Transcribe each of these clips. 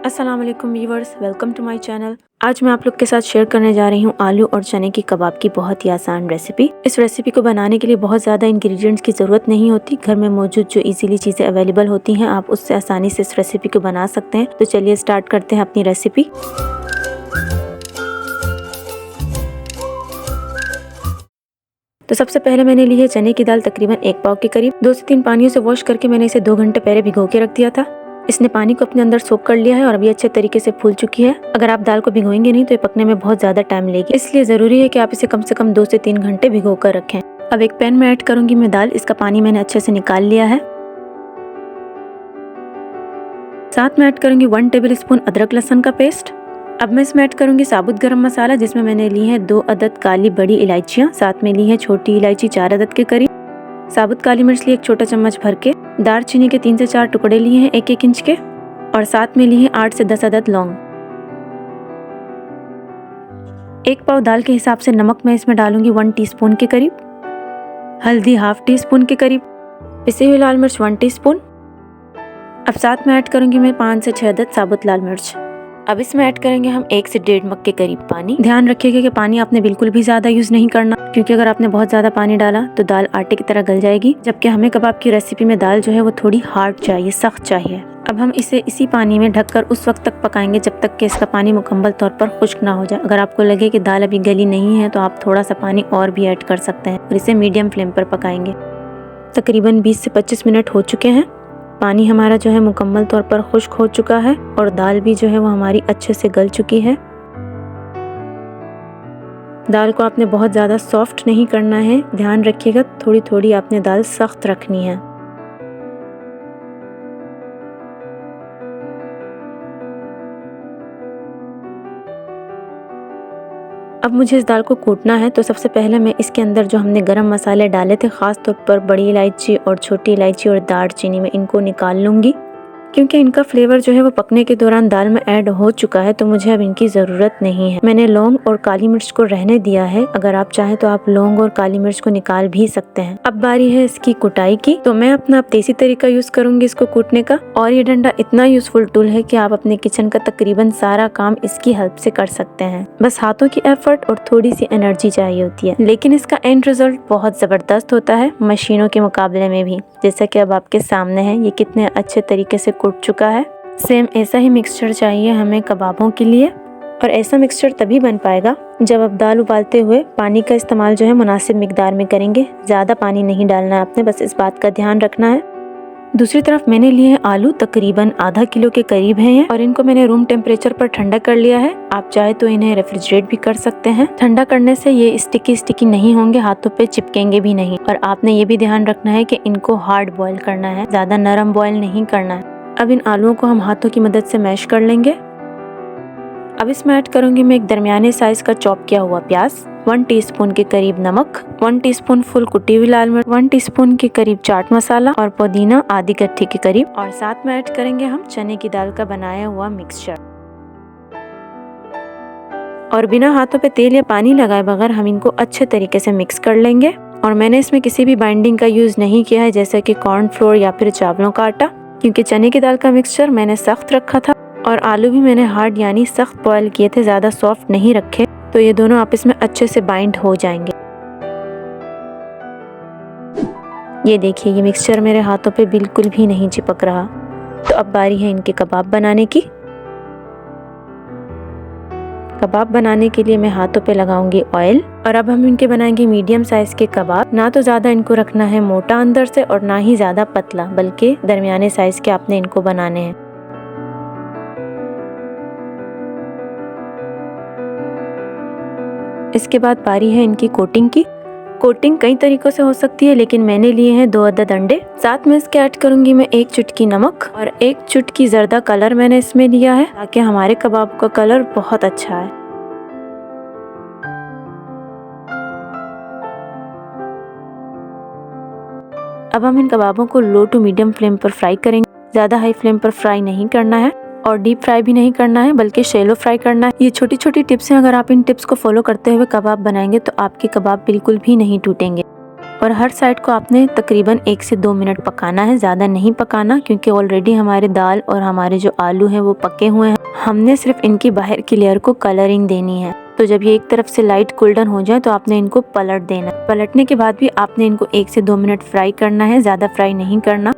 अस्सलाम वालेकुम viewers, welcome to my channel. आज मैं आप लोग के साथ शेयर करने जा रही हूँ आलू और चने की कबाब की बहुत ही आसान रेसिपी। इस रेसिपी को बनाने के लिए बहुत ज़्यादा इंग्रेडिएंट्स की ज़रूरत नहीं होती। घर में मौजूद जो इजीली चीज़ें अवेलेबल होती हैं, आप उससे आसानी से इस रेसिपी को बना सकते हैं। तो चलिए स्टार्ट करते हैं अपनी रेसिपी। तो सबसे पहले मैंने ली है चने की दाल, तकरीबन 1 पाव के करीब। 2 से 3 पानियों से वॉश करके मैंने इसे 2 घंटे पहले भिगो के रख दिया था। इसने पानी को अपने अंदर सोख कर लिया है और अभी अच्छे तरीके से फूल चुकी है। अगर आप दाल को भिगोएंगे नहीं तो ये पकने में बहुत ज़्यादा टाइम लेगी, इसलिए ज़रूरी है कि आप इसे कम से कम 2 से 3 घंटे भिगो कर रखें। अब एक पैन में ऐड करूंगी मैं दाल। इसका पानी मैंने अच्छे से निकाल लिया है। साथ में ऐड करूंगी 1 टेबल स्पून अदरक लहसुन का पेस्ट। अब मैं इसमें ऐड करूंगी साबुत गरम मसाला, जिसमें मैंने ली है 2 अदद काली बड़ी इलायचियाँ, साथ में ली है छोटी इलायची 4 अदद के करीब, साबुत काली मिर्च ली 1 छोटा चम्मच भर के, दालचीनी के 3 से 4 टुकड़े लिए हैं 1-1 इंच के, और साथ में ली है 8 से 10 अदद लौंग। 1 पाव दाल के हिसाब से नमक मैं इसमें डालूंगी 1 टीस्पून के करीब, हल्दी ½ टीस्पून के करीब, पिसी हुई लाल मिर्च 1 टीस्पून। अब साथ में ऐड करूंगी मैं 5 से 6 अदद साबुत लाल मिर्च। अब इसमें ऐड करेंगे हम 1 से 1.5 मग के करीब पानी। ध्यान रखिएगा कि पानी आपने बिल्कुल भी ज्यादा यूज नहीं करना, क्योंकि अगर आपने बहुत ज्यादा पानी डाला तो दाल आटे की तरह गल जाएगी, जबकि हमें कबाब की रेसिपी में दाल जो है वो थोड़ी हार्ड चाहिए, सख्त चाहिए। अब हम इसे इसी पानी में ढककर उस वक्त तक पकाएंगे जब तक कि इसका पानी मुकम्मल तौर पर खुश्क ना हो जाए। अगर आपको लगे कि दाल अभी गली नहीं है तो आप थोड़ा सा पानी और भी ऐड कर सकते हैं और इसे मीडियम फ्लेम पर पकाएंगे। तकरीबन 20 से 25 मिनट हो चुके हैं। पानी हमारा जो है मुकम्मल तौर पर खुश्क हो चुका है और दाल भी जो है वो हमारी अच्छे से गल चुकी है। दाल को आपने बहुत ज़्यादा सॉफ्ट नहीं करना है, ध्यान रखिएगा, थोड़ी थोड़ी आपने दाल सख्त रखनी है। अब मुझे इस दाल को कूटना है, तो सबसे पहले मैं इसके अंदर जो हमने गरम मसाले डाले थे, ख़ास तौर पर बड़ी इलायची और छोटी इलायची और दालचीनी, में इनको निकाल लूँगी, क्योंकि इनका फ्लेवर जो है वो पकने के दौरान दाल में ऐड हो चुका है, तो मुझे अब इनकी ज़रूरत नहीं है। मैंने लौंग और काली मिर्च को रहने दिया है। अगर आप चाहें तो आप लौंग और काली मिर्च को निकाल भी सकते हैं। अब बारी है इसकी कुटाई की, तो मैं अपना देसी तरीका यूज करूंगी इसको कूटने का, और ये डंडा इतना यूजफुल टूल है कि आप अपने किचन का तकरीबन सारा काम इसकी हेल्प से कर सकते हैं। बस हाथों की एफर्ट और थोड़ी सी एनर्जी चाहिए होती है, लेकिन इसका एंड रिजल्ट बहुत जबरदस्त होता है मशीनों के मुकाबले में भी। जैसा कि अब आपके सामने है, ये कितने अच्छे तरीके से कूट चुका है। सेम ऐसा ही मिक्सचर चाहिए हमें कबाबों के लिए, और ऐसा मिक्सचर तभी बन पाएगा जब आप दाल उबालते हुए पानी का इस्तेमाल जो है मुनासिब मिकदार में करेंगे। ज़्यादा पानी नहीं डालना है आपने, बस इस बात का ध्यान रखना है। दूसरी तरफ मैंने लिए हैं आलू, तकरीबन आधा किलो के करीब हैं ये, और इनको मैंने रूम टेम्परेचर पर ठंडा कर लिया है। आप चाहे तो इन्हें रेफ्रिजरेट भी कर सकते हैं। ठंडा करने से ये स्टिकी नहीं होंगे, हाथों पे चिपकेंगे भी नहीं। और आपने ये भी ध्यान रखना है कि इनको हार्ड बॉईल करना है, ज़्यादा नरम बॉईल नहीं करना है। अब इन आलूओं को हम हाथों की मदद से मैश कर लेंगे। अब इसमें ऐड करूंगी मैं एक दरमियाने साइज का चॉप किया हुआ प्याज, 1 टीस्पून के करीब नमक, 1 टीस्पून फुल कुटी हुई लाल मिर्च, 1 टीस्पून के करीब चाट मसाला और पुदीना आधी गट्ठी के करीब, और साथ में ऐड करेंगे हम चने की दाल का बनाया हुआ मिक्सचर। और बिना हाथों पे तेल या पानी लगाए बगैर हम इनको अच्छे तरीके से मिक्स कर लेंगे। और मैंने इसमें किसी भी बाइंडिंग का यूज नहीं किया है, जैसे कि कॉर्नफ्लोर या फिर चावलों का आटा, क्योंकि चने की दाल का मिक्सचर मैंने सख्त रखा था और आलू भी मैंने हार्ड यानी सख्त बॉयल किए थे, ज़्यादा सॉफ्ट नहीं रखे, तो ये दोनों आपस में अच्छे से बाइंड हो जाएंगे। ये देखिए, ये मिक्सचर मेरे हाथों पे बिल्कुल भी नहीं चिपक रहा। तो अब बारी है इनके कबाब बनाने की। कबाब बनाने के लिए मैं हाथों पे लगाऊंगी ऑयल, और अब हम इनके बनाएंगे मीडियम साइज के कबाब। ना तो ज़्यादा इनको रखना है मोटा अंदर से और ना ही ज़्यादा पतला, बल्कि दरमियाने साइज के आपने इनको बनाने हैं। इसके बाद बारी है इनकी कोटिंग की। कोटिंग कई तरीकों से हो सकती है, लेकिन मैंने लिए हैं 2 अदद अंडे। साथ में इसके ऐड करूंगी मैं 1 चुटकी नमक और 1 चुटकी जर्दा कलर मैंने इसमें लिया है, ताकि हमारे कबाब का कलर बहुत अच्छा है। अब हम इन कबाबों को लो टू मीडियम फ्लेम पर फ्राई करेंगे। ज़्यादा हाई फ्लेम पर फ्राई नहीं करना है और डीप फ्राई भी नहीं करना है, बल्कि शैलो फ्राई करना है। ये छोटी छोटी टिप्स हैं, अगर आप इन टिप्स को फॉलो करते हुए कबाब बनाएंगे तो आपके कबाब बिल्कुल भी नहीं टूटेंगे। और हर साइड को आपने तकरीबन 1 से 2 मिनट पकाना है, ज़्यादा नहीं पकाना, क्योंकि ऑलरेडी हमारे दाल और हमारे जो आलू हैं वो पके हुए हैं। हमने सिर्फ इनकी बाहर की लेयर को कलरिंग देनी है। तो जब ये एक तरफ से लाइट गोल्डन हो जाए तो आपने इनको पलट देना। पलटने के बाद भी आपने इनको 1 से 2 मिनट फ्राई करना है, ज़्यादा फ्राई नहीं करना।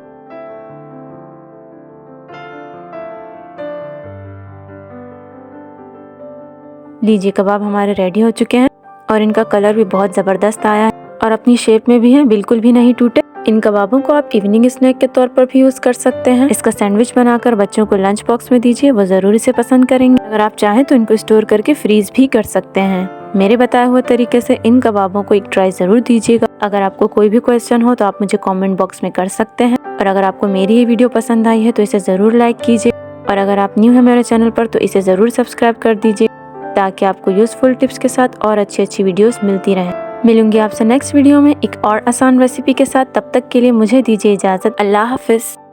लीजिए, कबाब हमारे रेडी हो चुके हैं और इनका कलर भी बहुत ज़बरदस्त आया है और अपनी शेप में भी हैं, बिल्कुल भी नहीं टूटे। इन कबाबों को आप इवनिंग स्नैक के तौर पर भी यूज़ कर सकते हैं। इसका सैंडविच बनाकर बच्चों को लंच बॉक्स में दीजिए, वो ज़रूर इसे पसंद करेंगे। अगर आप चाहें तो इनको स्टोर करके फ्रीज भी कर सकते हैं। मेरे बताए हुए तरीके से इन कबाबों को एक ट्राई ज़रूर दीजिएगा। अगर आपको कोई भी क्वेश्चन हो तो आप मुझे कॉमेंट बॉक्स में कर सकते हैं। और अगर आपको मेरी ये वीडियो पसंद आई है तो इसे ज़रूर लाइक कीजिए और अगर आप न्यू है मेरे चैनल पर तो इसे ज़रूर सब्सक्राइब कर दीजिए, ताकि आपको यूज़फुल टिप्स के साथ और अच्छी वीडियोस मिलती रहें। मिलूंगी आपसे नेक्स्ट वीडियो में एक और आसान रेसिपी के साथ। तब तक के लिए मुझे दीजिए इजाज़त। अल्लाह हाफिज़।